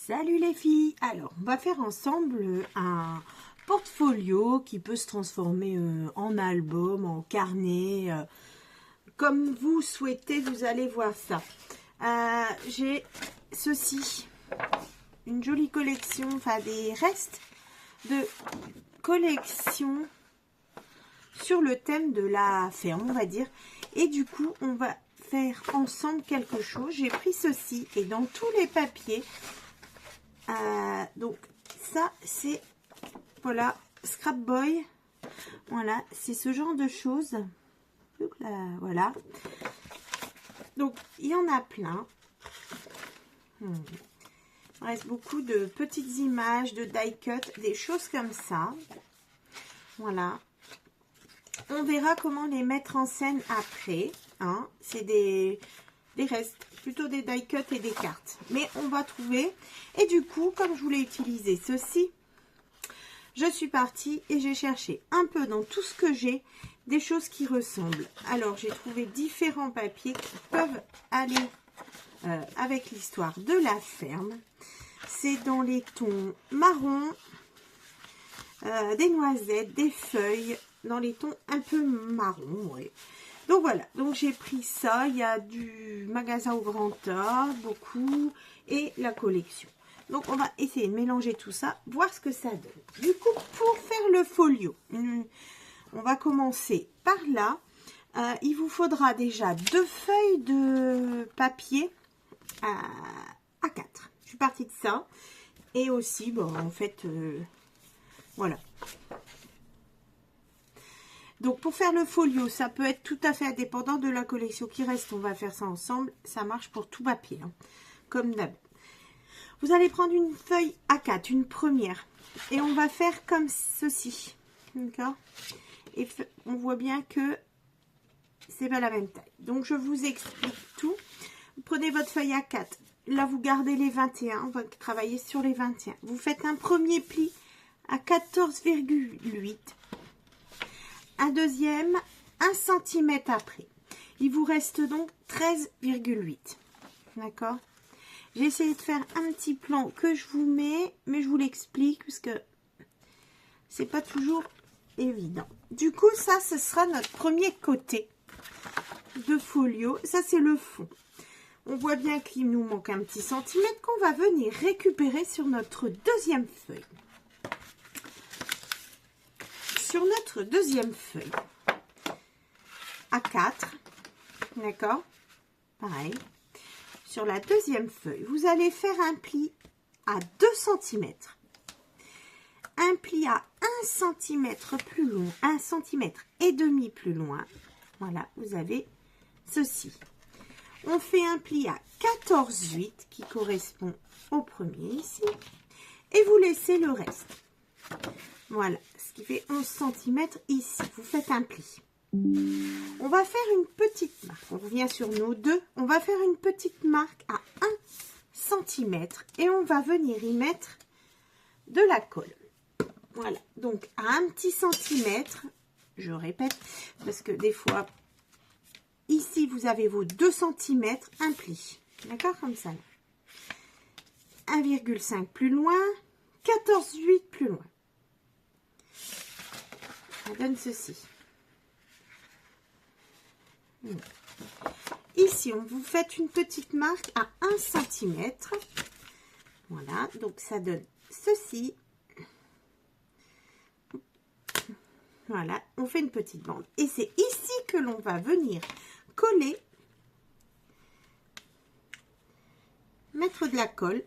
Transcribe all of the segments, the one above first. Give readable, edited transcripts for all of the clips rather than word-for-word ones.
Salut les filles! Alors, on va faire ensemble un portfolio qui peut se transformer en album, en carnet, comme vous souhaitez, vous allez voir ça. J'ai ceci, une jolie collection, enfin des restes de collection sur le thème de la ferme, on va dire. Et du coup, on va faire ensemble quelque chose. J'ai pris ceci et dans tous les papiers, donc ça c'est, voilà, Scrap Boy, voilà, c'est ce genre de choses. Voilà, donc il y en a plein. Il reste beaucoup de petites images, de die cut, des choses comme ça. Voilà, on verra comment les mettre en scène après, hein. C'est des restes, plutôt des die cut et des cartes, mais on va trouver. Et du coup, comme je voulais utiliser ceci, je suis partie et j'ai cherché un peu dans tout ce que j'ai des choses qui ressemblent. Alors j'ai trouvé différents papiers qui peuvent aller avec l'histoire de la ferme. C'est dans les tons marron, des noisettes, des feuilles, dans les tons un peu marron, ouais. Donc voilà, donc j'ai pris ça, il y a du magasin au Grand A, beaucoup, et la collection. Donc on va essayer de mélanger tout ça, voir ce que ça donne. Du coup, pour faire le folio, on va commencer par là. Il vous faudra déjà 2 feuilles de papier à 4. Je suis partie de ça. Et aussi, bon, en fait, voilà. Donc, pour faire le folio, ça peut être tout à fait indépendant de la collection qui reste. On va faire ça ensemble. Ça marche pour tout papier, hein, comme d'hab. Vous allez prendre une feuille A4, une première. Et on va faire comme ceci. D'accord? Et on voit bien que c'est pas la même taille. Donc, je vous explique tout. Vous prenez votre feuille A4. Là, vous gardez les 21. On va travailler sur les 21. Vous faites un premier pli à 14,8. Un deuxième, 1 cm après. Il vous reste donc 13,8. D'accord? J'ai essayé de faire un petit plan que je vous mets, mais je vous l'explique parce que c'est pas toujours évident. Du coup, ça, ce sera notre premier côté de folio. Ça, c'est le fond. On voit bien qu'il nous manque un petit centimètre qu'on va venir récupérer sur notre deuxième feuille. Sur notre deuxième feuille, A4, d'accord, pareil, sur la deuxième feuille, vous allez faire un pli à 2 cm, un pli à 1 cm plus long, 1 cm et demi plus loin, voilà, vous avez ceci. On fait un pli à 14,8 qui correspond au premier ici, et vous laissez le reste. Voilà, ce qui fait 11 cm ici. Vous faites un pli. On va faire une petite marque. On revient sur nos deux. On va faire une petite marque à 1 cm et on va venir y mettre de la colle. Voilà, donc à un petit centimètre, je répète, parce que des fois, ici, vous avez vos 2 cm, un pli. D'accord, comme ça. 1,5 plus loin, 14,8 plus loin. Ça donne ceci. Ici, on vous fait une petite marque à 1 cm. Voilà, donc ça donne ceci. Voilà, on fait une petite bande. Et c'est ici que l'on va venir coller, mettre de la colle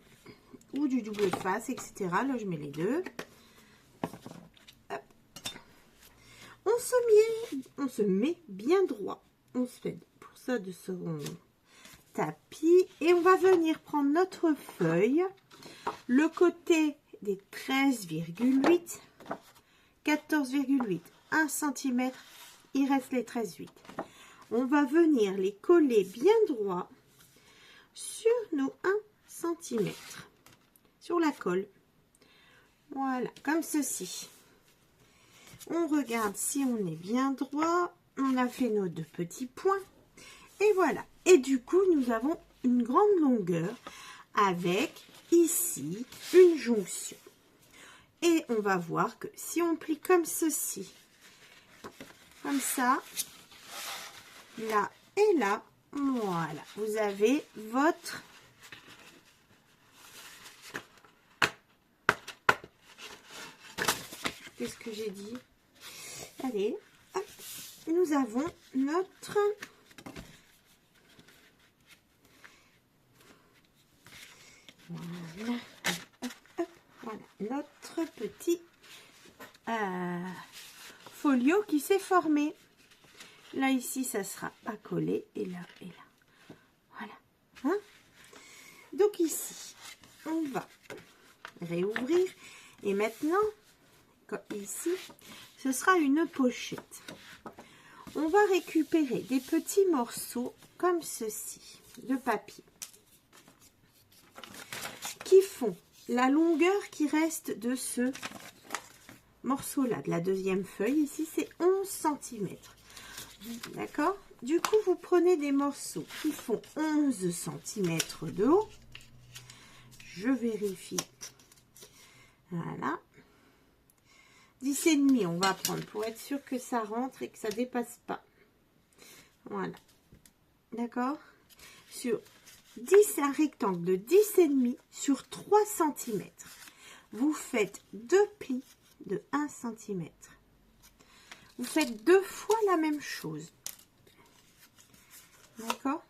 ou du double face, etc. Là, je mets les deux. On se met bien droit. On se fait pour ça de son tapis. Et on va venir prendre notre feuille. Le côté des 13,8, 14,8, 1 cm. Il reste les 13,8. On va venir les coller bien droit sur nos 1 cm. Sur la colle. Voilà, comme ceci. On regarde si on est bien droit. On a fait nos 2 petits points. Et voilà. Et du coup, nous avons une grande longueur avec ici une jonction. Et on va voir que si on plie comme ceci, comme ça, là et là, voilà, vous avez votre qu'est-ce que j'ai dit? Allez, hop, nous avons notre voilà, hop, hop, voilà, notre petit folio qui s'est formé. Là, ici, ça sera à coller et là et là. Voilà. Hein? Donc ici, on va réouvrir et maintenant, comme ici, ce sera une pochette. On va récupérer des petits morceaux comme ceci de papier qui font la longueur qui reste de ce morceau là, de la deuxième feuille. Ici, c'est 11 cm. D'accord? Du coup, vous prenez des morceaux qui font 11 cm de haut. Je vérifie. Voilà. 10,5 on va prendre pour être sûr que ça rentre et que ça dépasse pas. Voilà. D'accord? Sur 10, un rectangle de 10,5 sur 3 cm. Vous faites 2 plis de 1 cm. Vous faites 2 fois la même chose. D'accord?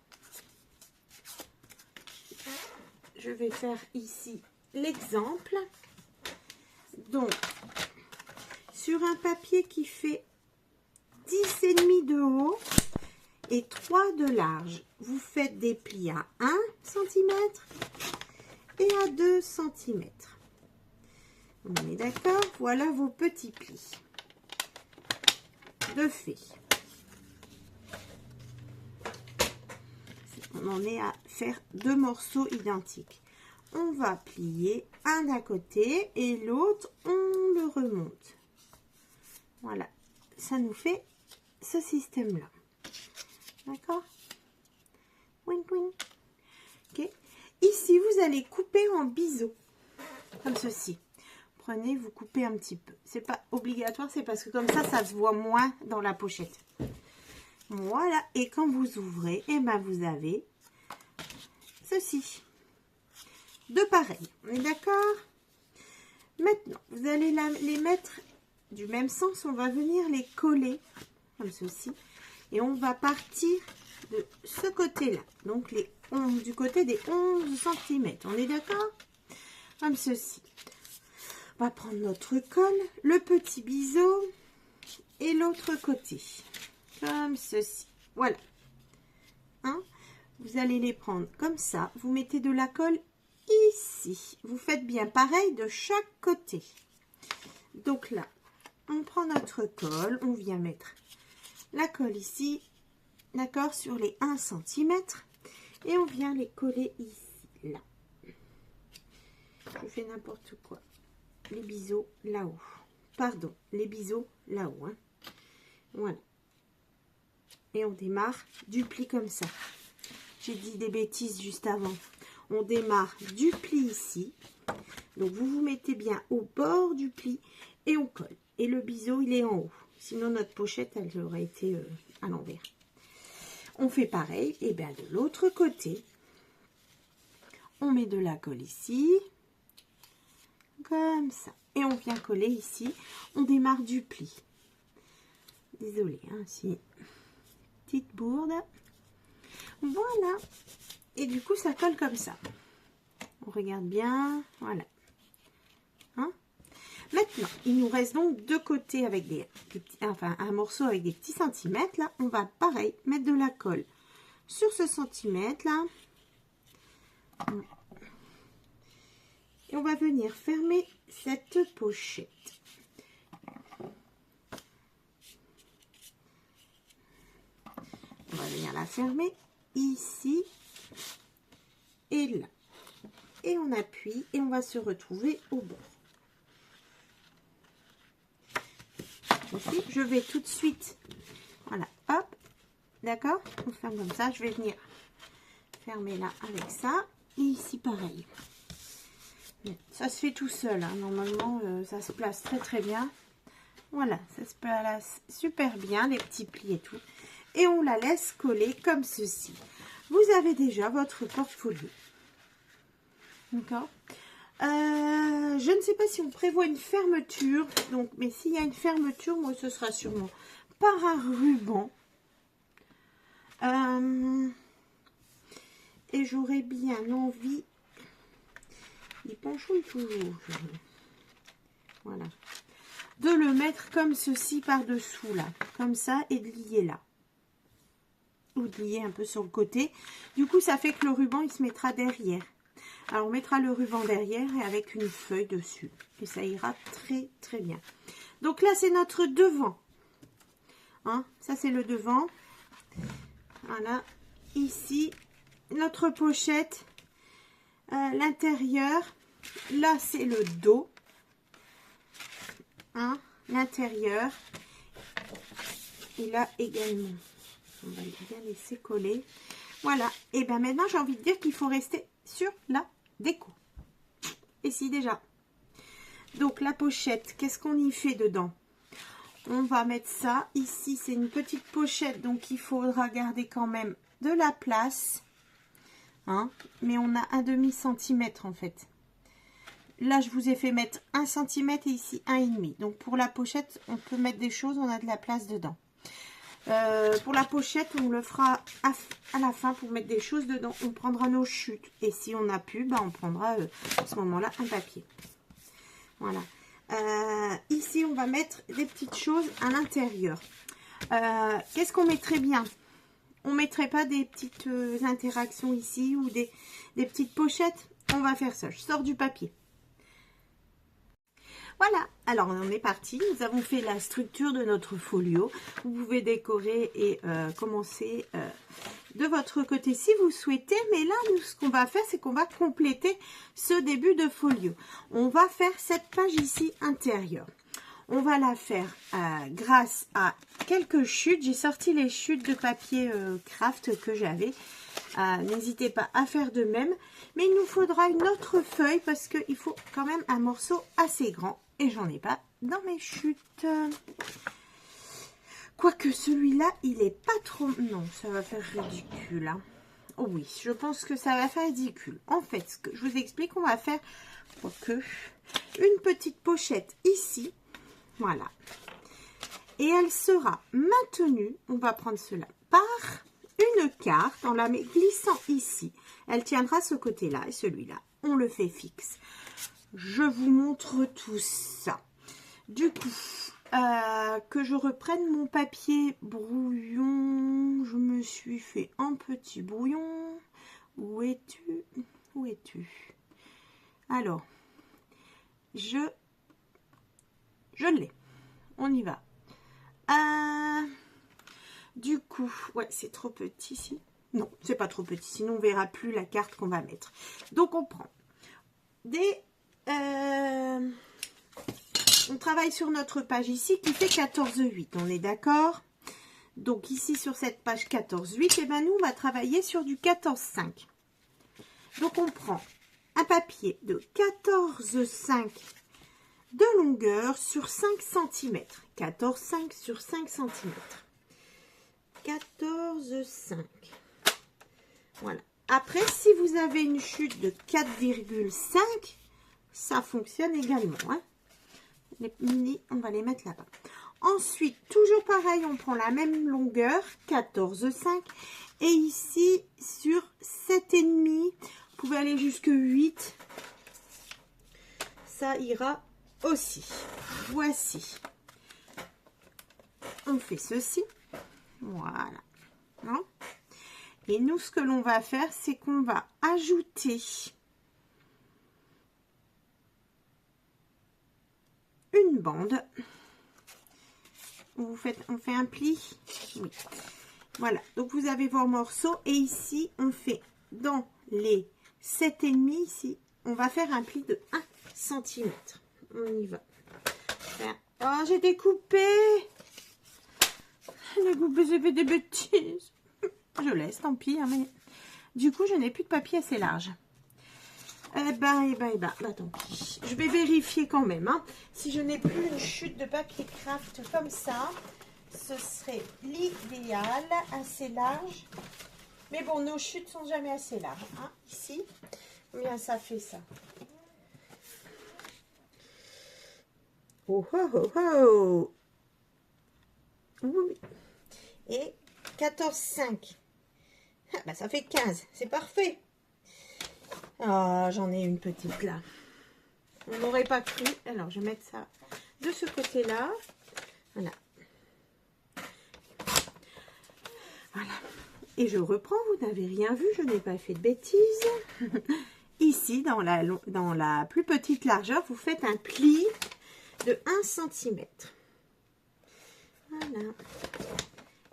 Je vais faire ici l'exemple. Donc, sur un papier qui fait 10,5 de haut et 3 de large, vous faites des plis à 1 cm et à 2 cm. On est d'accord? Voilà vos petits plis de fait. On en est à faire 2 morceaux identiques. On va plier un d'un côté et l'autre, on le remonte. Voilà, ça nous fait ce système-là. D'accord? Wing, wing. Ok. Ici, vous allez couper en biseau, comme ceci. Prenez, vous coupez un petit peu. C'est pas obligatoire, c'est parce que comme ça se voit moins dans la pochette. Voilà, et quand vous ouvrez, et ben vous avez ceci. 2 pareils. On est d'accord? Maintenant, vous allez les mettre du même sens. On va venir les coller comme ceci. Et on va partir de ce côté-là. Donc, les 11, du côté des 11 cm. On est d'accord? Comme ceci. On va prendre notre colle, le petit biseau et l'autre côté. Comme ceci. Voilà. Hein? Vous allez les prendre comme ça. Vous mettez de la colle ici. Vous faites bien pareil de chaque côté. Donc là, on prend notre colle. On vient mettre la colle ici. D'accord? Sur les 1 cm. Et on vient les coller ici. Là. Je fais n'importe quoi. Les biseaux là-haut. Pardon, les biseaux là-haut. Hein. Voilà. Et on démarre du pli comme ça. J'ai dit des bêtises juste avant. On démarre du pli ici. Donc, vous vous mettez bien au bord du pli et on colle. Et le biseau, il est en haut. Sinon, notre pochette, elle aurait été à l'envers. On fait pareil. Et bien, de l'autre côté, on met de la colle ici. Comme ça. Et on vient coller ici. On démarre du pli. Désolée, hein, si... Petite bourde. Voilà. Et du coup, ça colle comme ça. On regarde bien. Voilà. Hein? Maintenant, il nous reste donc deux côtés avec des petits, enfin, un morceau avec des petits centimètres. Là, on va pareil mettre de la colle sur ce centimètre là. Et on va venir fermer cette pochette. On va venir la fermer ici et là. Et on appuie et on va se retrouver au bord. Ici, je vais tout de suite, voilà, hop, d'accord, on ferme comme ça. Je vais venir fermer là avec ça. Et ici, pareil. Ça se fait tout seul, hein. Normalement, ça se place très très bien. Voilà, ça se place super bien, les petits plis et tout. Et on la laisse coller comme ceci. Vous avez déjà votre porte-folio. D'accord. Je ne sais pas si on prévoit une fermeture. Donc, mais s'il y a une fermeture, moi, ce sera sûrement par un ruban. Et j'aurais bien envie... Il penchouille toujours. Voilà. De le mettre comme ceci par-dessous, là. Comme ça, et de lier là. Ou de lier un peu sur le côté. Du coup, ça fait que le ruban, il se mettra derrière. Alors, on mettra le ruban derrière et avec une feuille dessus. Et ça ira très, très bien. Donc là, c'est notre devant. Hein, ça, c'est le devant. Voilà. Ici, notre pochette. L'intérieur. Là, c'est le dos. Hein, l'intérieur. Et là, également. On va bien laisser coller. Voilà. Et bien, maintenant, j'ai envie de dire qu'il faut rester sur la déco. Et si déjà. Donc la pochette, qu'est-ce qu'on y fait dedans? On va mettre ça. Ici, c'est une petite pochette, donc il faudra garder quand même de la place. Hein, mais on a un demi-centimètre en fait. Là, je vous ai fait mettre 1 cm et ici 1,5. Donc pour la pochette, on peut mettre des choses, on a de la place dedans. Pour la pochette, on le fera à la fin pour mettre des choses dedans. On prendra nos chutes. Et si on n'a plus, bah, on prendra à ce moment-là un papier. Voilà. Ici, on va mettre des petites choses à l'intérieur. Qu'est-ce qu'on mettrait bien? On ne mettrait pas des petites interactions ici ou des petites pochettes. On va faire ça. Je sors du papier. Voilà, alors on est parti, nous avons fait la structure de notre folio. Vous pouvez décorer et commencer de votre côté si vous souhaitez. Mais là, nous, ce qu'on va faire, c'est qu'on va compléter ce début de folio. On va faire cette page ici intérieure. On va la faire grâce à quelques chutes. J'ai sorti les chutes de papier craft que j'avais. N'hésitez pas à faire de même. Mais il nous faudra une autre feuille parce qu'il faut quand même un morceau assez grand. Et j'en ai pas dans mes chutes. Quoique celui-là, il est pas trop... Non, ça va faire ridicule. Hein. Oh oui, je pense que ça va faire ridicule. En fait, ce que je vous explique, on va faire une petite pochette ici. Voilà. Et elle sera maintenue, on va prendre cela, par une carte en la glissant ici. Elle tiendra ce côté-là et celui-là. On le fait fixe. Je vous montre tout ça. Du coup, que je reprenne mon papier brouillon. Je me suis fait un petit brouillon. Où es-tu? Où es-tu? Alors, je l'ai. On y va. Du coup, ouais, c'est trop petit ici. Non, c'est pas trop petit, sinon on verra plus la carte qu'on va mettre. Donc on prend des... on travaille sur notre page ici qui fait 14,8. On est d'accord? Donc ici sur cette page 14,8, et ben nous on va travailler sur du 14,5. Donc on prend un papier de 14,5 de longueur sur 5 cm. 14,5 sur 5 cm. 14,5. Voilà. Après, si vous avez une chute de 4,5, ça fonctionne également. Hein. Les mini, on va les mettre là-bas. Ensuite, toujours pareil, on prend la même longueur, 14,5. Et ici, sur 7,5, vous pouvez aller jusque 8. Ça ira aussi. Voici. On fait ceci. Voilà. Non? Et nous, ce que l'on va faire, c'est qu'on va ajouter une bande. On fait un pli. Oui. Voilà. Donc, vous avez vos morceaux. Et ici, on fait dans les 7,5 ici, on va faire un pli de 1 cm. On y va. Oh, j'ai découpé. J'ai découpé, j'ai fait des bêtises. Je laisse, tant pis. Hein, mais... Du coup, je n'ai plus de papier assez large. Bah, tant pis. Je vais vérifier quand même. Hein. Si je n'ai plus une chute de papier craft comme ça, ce serait l'idéal, assez large. Mais bon, nos chutes sont jamais assez larges. Hein. Ici, combien ça fait ça? Oh, oh, oh, oh. Oui. Et 14,5. Ah, bah, ça fait 15. C'est parfait. Ah, j'en ai une petite là. On n'aurait pas cru. Alors, je vais mettre ça de ce côté-là. Voilà. Voilà. Et je reprends. Vous n'avez rien vu. Je n'ai pas fait de bêtises. Ici, dans la plus petite largeur, vous faites un pli de 1 cm. Voilà.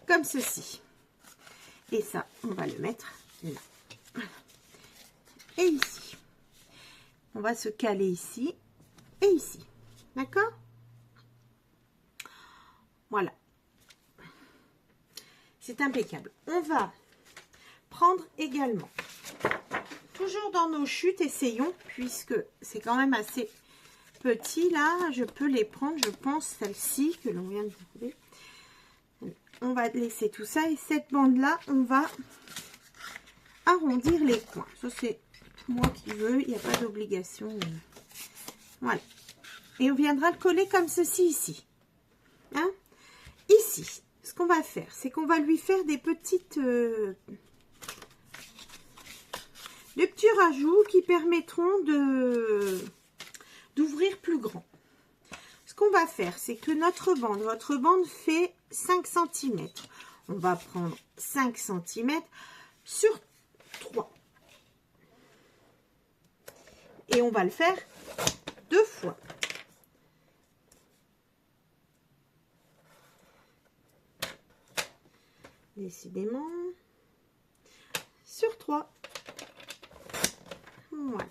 Comme ceci. Et ça, on va le mettre là. Voilà. Et ici. On va se caler ici et ici. D'accord? Voilà. C'est impeccable. On va prendre également, toujours dans nos chutes, essayons, puisque c'est quand même assez petit là, je peux les prendre, je pense, celle-ci que l'on vient de trouver. On va laisser tout ça et cette bande-là, on va arrondir les coins. Ça, c'est moi qui veux, il n'y a pas d'obligation. Voilà. Et on viendra le coller comme ceci ici. Hein? Ici, ce qu'on va faire, c'est qu'on va lui faire des petites... des petits rajouts qui permettront d'ouvrir plus grand. Ce qu'on va faire, c'est que votre bande fait 5 cm. On va prendre 5 cm sur 3. Et on va le faire 2 fois. Décidément, sur 3. Voilà.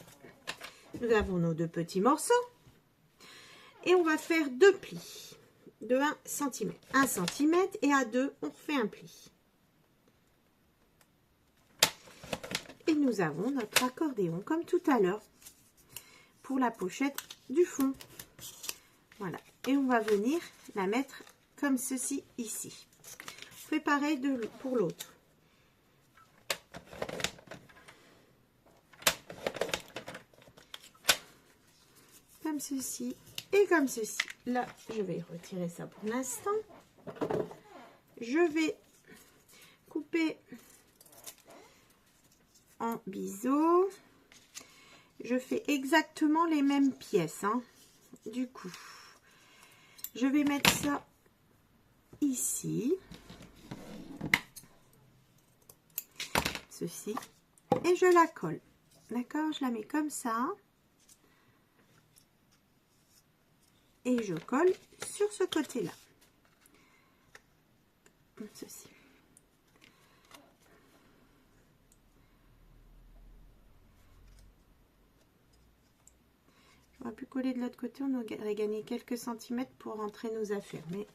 Nous avons nos 2 petits morceaux. Et on va faire 2 plis de 1 cm. 1 cm et à 2, on refait un pli. Et nous avons notre accordéon comme tout à l'heure pour la pochette du fond. Voilà. Et on va venir la mettre comme ceci ici. On fait pareil pour l'autre. Comme ceci et comme ceci. Là, je vais retirer ça pour l'instant. Je vais couper en biseau. Je fais exactement les mêmes pièces. Hein. Du coup, je vais mettre ça ici. Ceci. Et je la colle. D'accord? Je la mets comme ça. Et je colle sur ce côté-là. Ceci. J'aurais pu coller de l'autre côté, on aurait gagné quelques centimètres pour rentrer nos affaires. Mais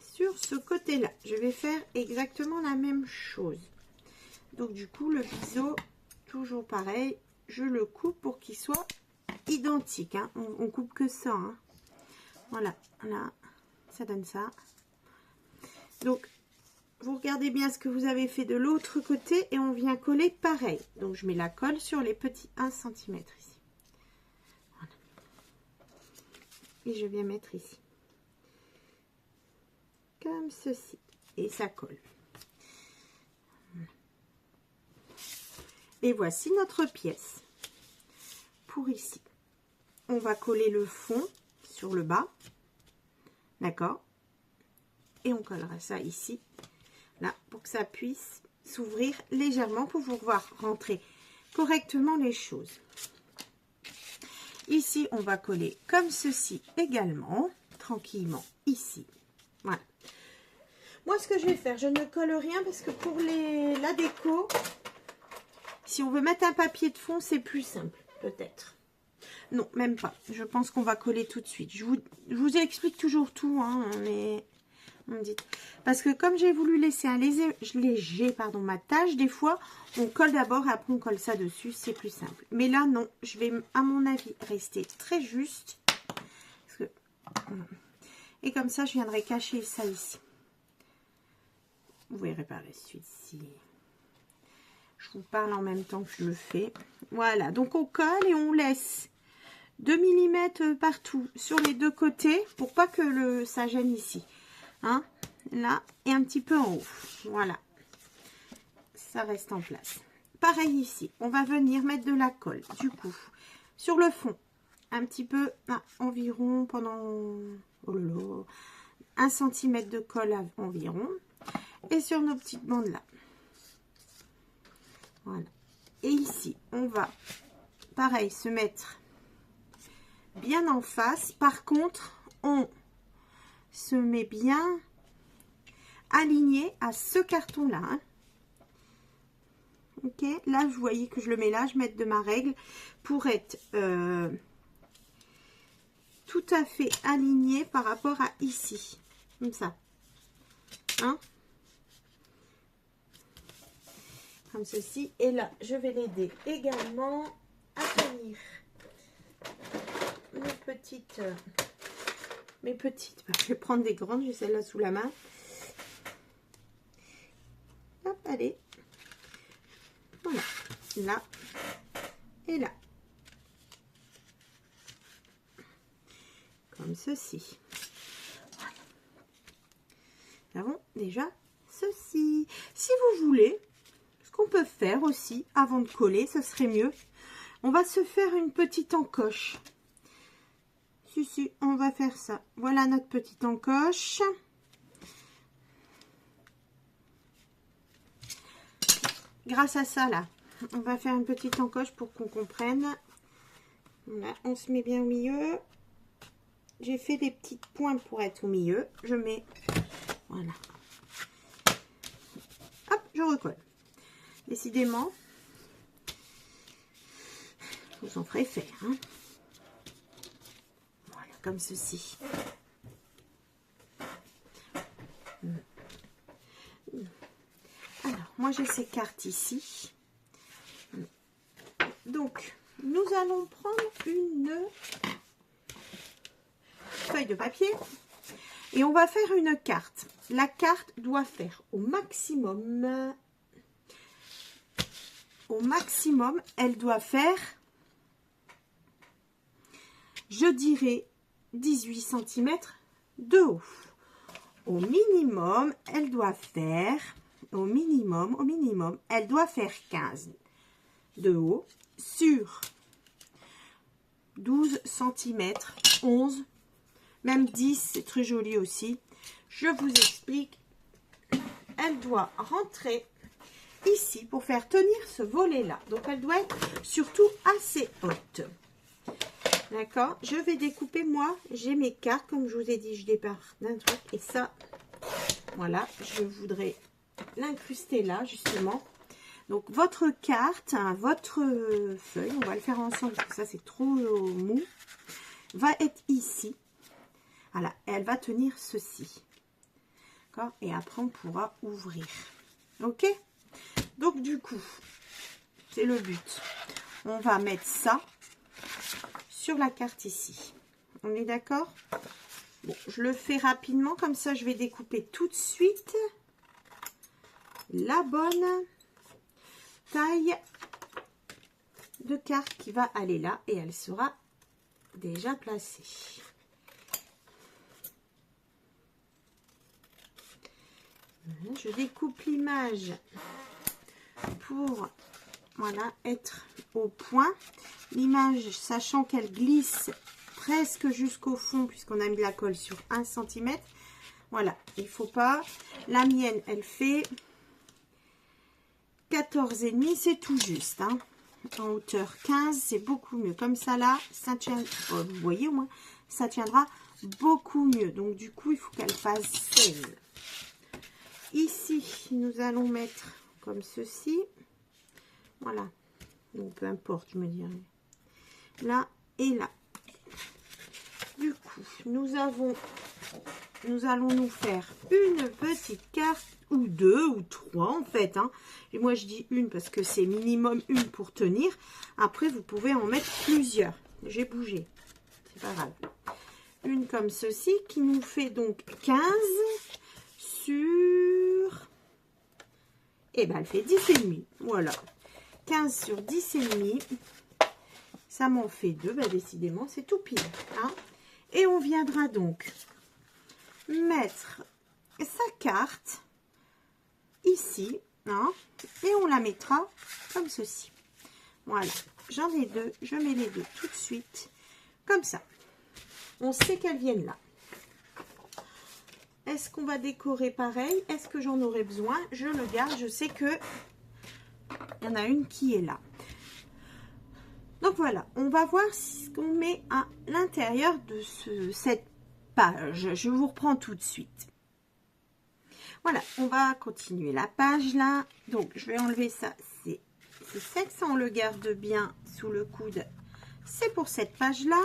sur ce côté-là, je vais faire exactement la même chose. Donc du coup, le biseau, toujours pareil, je le coupe pour qu'il soit identique. Hein. On coupe que ça. Hein. Voilà, voilà, ça donne ça. Donc, vous regardez bien ce que vous avez fait de l'autre côté et on vient coller pareil. Donc, je mets la colle sur les petits 1 cm ici. Voilà. Et je viens mettre ici. Comme ceci. Et ça colle. Et voici notre pièce. Pour ici. On va coller le fond sur le bas. D'accord? Et on collera ça ici. Là, pour que ça puisse s'ouvrir légèrement pour pouvoir rentrer correctement les choses. Ici, on va coller comme ceci également, tranquillement, ici. Voilà. Moi, ce que je vais faire, je ne colle rien parce que pour la déco, si on veut mettre un papier de fond, c'est plus simple, peut-être. Non, même pas. Je pense qu'on va coller tout de suite. Je vous explique toujours tout, hein, mais on me dites. Parce que comme j'ai voulu laisser un léger matage, des fois, on colle d'abord et après on colle ça dessus. C'est plus simple. Mais là, non. Je vais, à mon avis, rester très juste. Parce que... Et comme ça, je viendrai cacher ça ici. Vous verrez par la suite si... Je vous parle en même temps que je le fais. Voilà. Donc, on colle et on laisse 2 mm partout sur les deux côtés pour pas que ça gêne ici. Hein, là et un petit peu en haut. Voilà. Ça reste en place. Pareil ici. On va venir mettre de la colle. Du coup, sur le fond, un petit peu, environ pendant... Oh là là, 1 cm de colle environ. Et sur nos petites bandes là. Voilà. Et ici, on va, pareil, se mettre bien en face. Par contre, on se met bien aligné à ce carton-là. Hein. Ok, là, vous voyez que je le mets là. Je mets de ma règle pour être tout à fait aligné par rapport à ici. Comme ça. Hein? Comme ceci. Et là, je vais l'aider également à tenir mes petites. Je vais prendre des grandes, j'ai celle-là sous la main. Hop, allez. Voilà. Là. Et là. Comme ceci. Voilà. Nous avons déjà ceci. Si vous voulez, ce qu'on peut faire aussi, avant de coller, ce serait mieux. On va se faire une petite encoche. Si, on va faire ça. Voilà notre petite encoche. Grâce à ça, là, on va faire une petite encoche pour qu'on comprenne. Voilà, on se met bien au milieu. J'ai fait des petites pointes pour être au milieu. Je mets, voilà. Hop, je recolle. Décidément, je vous en ferai faire. Hein. Voilà, comme ceci. Alors, moi j'ai ces cartes ici. Donc, nous allons prendre une feuille de papier et on va faire une carte. La carte doit faire au maximum, elle doit faire, je dirais, 18 cm de haut. Au minimum, elle doit faire, au minimum, elle doit faire 15 de haut sur 12 cm, 11, même 10, c'est très joli aussi. Je vous explique. Elle doit rentrer ici pour faire tenir ce volet-là. Donc, elle doit être surtout assez haute. D'accord? Je vais découper, moi, j'ai mes cartes. Comme je vous ai dit, je départ d'un truc. Et ça, voilà, je voudrais l'incruster là, justement. Donc, votre carte, hein, votre feuille, on va le faire ensemble parce que ça, c'est trop mou, va être ici. Voilà, et elle va tenir ceci. D'accord? Et après, on pourra ouvrir. Ok? Donc, du coup, c'est le but. On va mettre ça sur la carte ici. On est d'accord? Bon, je le fais rapidement, comme ça, je vais découper tout de suite la bonne taille de carte qui va aller là et elle sera déjà placée. Je découpe l'image pour, voilà, être au point. L'image, sachant qu'elle glisse presque jusqu'au fond puisqu'on a mis de la colle sur 1 cm. Voilà, il ne faut pas. La mienne, elle fait 14,5, c'est tout juste. Hein. En hauteur 15, c'est beaucoup mieux. Comme ça, là, ça tient, vous voyez au moins, ça tiendra beaucoup mieux. Donc, du coup, il faut qu'elle fasse 16. Ici, nous allons mettre comme ceci. Voilà. Donc, peu importe, je me dirais. Là et là. Du coup, nous avons nous allons nous faire une petite carte, ou deux, ou trois en fait. Hein. Et moi, je dis une parce que c'est minimum une pour tenir. Après, vous pouvez en mettre plusieurs. J'ai bougé, c'est pas grave. Une comme ceci, qui nous fait donc 15 sur... Eh ben, elle fait 10,5. Voilà. 15 sur 10,5. Ça m'en fait 2. Ben, décidément, c'est tout pile. Hein. Et on viendra donc mettre sa carte ici. Hein, et on la mettra comme ceci. Voilà. J'en ai 2. Je mets les 2 tout de suite. Comme ça. On sait qu'elles viennent là. Est-ce qu'on va décorer pareil? Est-ce que j'en aurai besoin? Je le garde. Je sais que il y en a une qui est là. Donc voilà, on va voir ce qu'on met à l'intérieur de cette page. Je vous reprends tout de suite. Voilà, on va continuer la page là. Donc je vais enlever ça. C'est ça, on le garde bien sous le coude. C'est pour cette page là.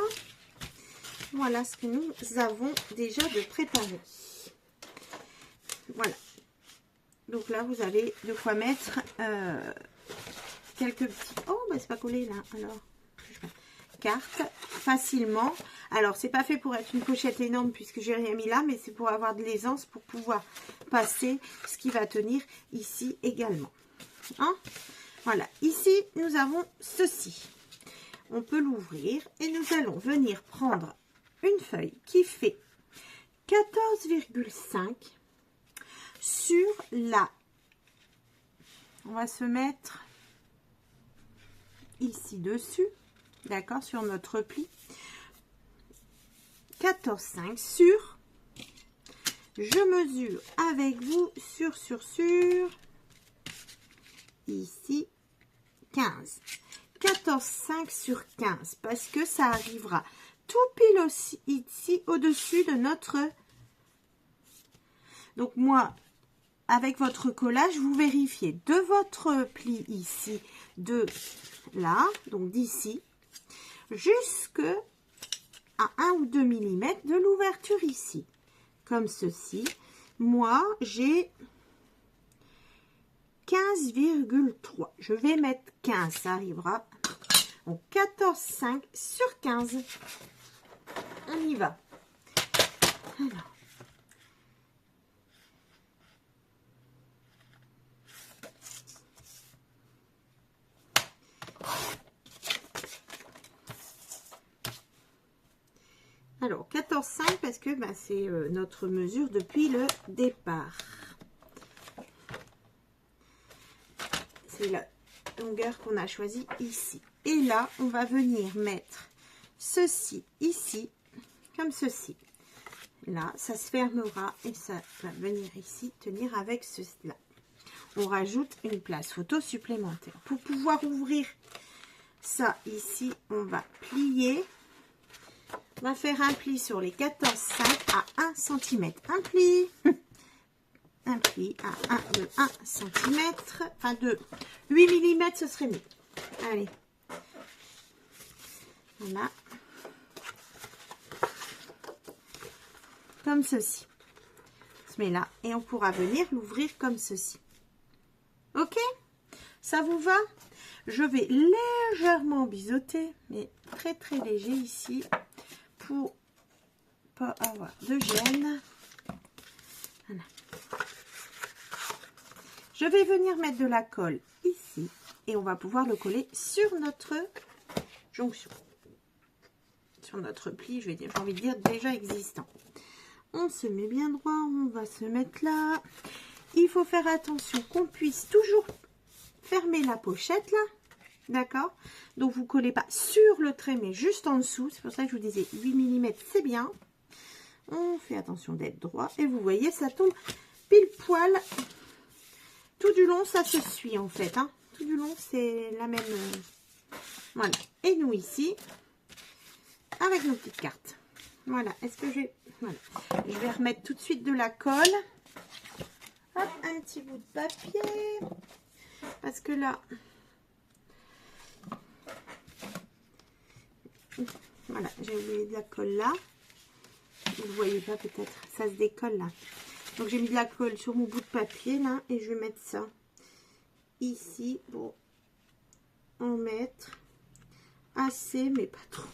Voilà ce que nous avons déjà de préparé. Voilà. Donc là, vous avez de quoi mettre quelques petits... Oh, bah c'est pas collé là. Alors, cartes facilement. Alors, c'est pas fait pour être une pochette énorme puisque j'ai rien mis là, mais c'est pour avoir de l'aisance pour pouvoir passer ce qui va tenir ici également. Hein? Voilà. Ici, nous avons ceci. On peut l'ouvrir et nous allons venir prendre une feuille qui fait 14,5 sur la... On va se mettre ici dessus, d'accord, sur notre pli. 14,5 sur... Je mesure avec vous sur ici 15. 14,5 sur 15 parce que ça arrivera tout pile aussi ici au-dessus de notre... Donc moi, avec votre collage, vous vérifiez de votre pli ici, de là, donc d'ici, jusque à 1 ou 2 mm de l'ouverture ici, comme ceci. Moi, j'ai 15,3. Je vais mettre 15, ça arrivera. Donc 14,5 sur 15. On y va. Alors. Alors, 14,5 parce que bah, c'est notre mesure depuis le départ. C'est la longueur qu'on a choisie ici. Et là, on va venir mettre ceci ici, comme ceci. Là, ça se fermera et ça va venir ici tenir avec cela. On rajoute une place photo supplémentaire. Pour pouvoir ouvrir ça ici, on va plier. On va faire un pli sur les 14,5 à 1 cm. Un pli. Un pli à 1 cm. Enfin, de 8 mm, ce serait mieux. Allez. Voilà. Comme ceci. On se met là et on pourra venir l'ouvrir comme ceci. Ok? Ça vous va? Je vais légèrement biseauter, mais très très léger ici, pour pas avoir de gêne. Voilà. Je vais venir mettre de la colle ici et on va pouvoir le coller sur notre jonction, sur notre pli, j'ai envie de dire déjà existant. On se met bien droit, on va se mettre là. Il faut faire attention qu'on puisse toujours fermer la pochette là, d'accord? Donc vous collez pas sur le trait mais juste en dessous, c'est pour ça que je vous disais 8 mm c'est bien. On fait attention d'être droit et vous voyez ça tombe pile poil. Tout du long ça se suit en fait, hein. Tout du long c'est la même... Voilà, et nous ici avec nos petites cartes. Voilà, est-ce que j'ai... Voilà, je vais remettre tout de suite de la colle. Hop, un petit bout de papier. Parce que là... Voilà, j'ai oublié de la colle là. Vous ne voyez pas peut-être, ça se décolle là. Donc j'ai mis de la colle sur mon bout de papier là et je vais mettre ça ici pour en mettre assez mais pas trop.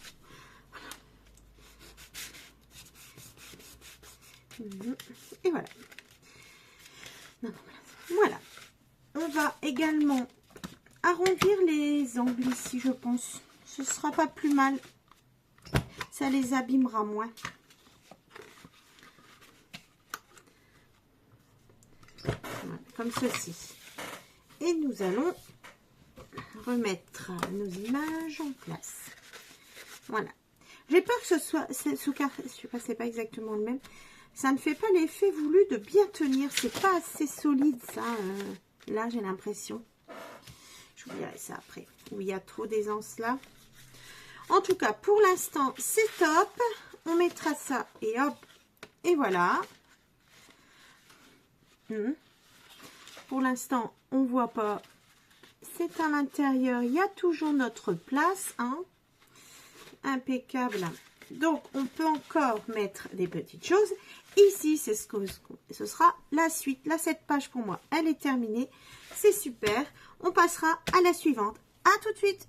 Voilà. Et voilà. Non, voilà. On va également arrondir les angles ici, je pense. Ce sera pas plus mal. Ça les abîmera moins. Voilà, comme ceci. Et nous allons remettre nos images en place. Voilà. J'ai peur que ce soit sous carré. Je sais pas, c'est pas exactement le même. Ça ne fait pas l'effet voulu de bien tenir. C'est pas assez solide ça. Là, j'ai l'impression. Je vous dirai ça après. Où il y a trop d'aisance là. En tout cas, pour l'instant, c'est top. On mettra ça et hop. Et voilà. Pour l'instant, on voit pas. C'est à l'intérieur. Il y a toujours notre place. Hein. Impeccable. Donc, on peut encore mettre des petites choses. Ici, c'est ce sera la suite. Là, cette page pour moi, elle est terminée. C'est super. On passera à la suivante. À tout de suite.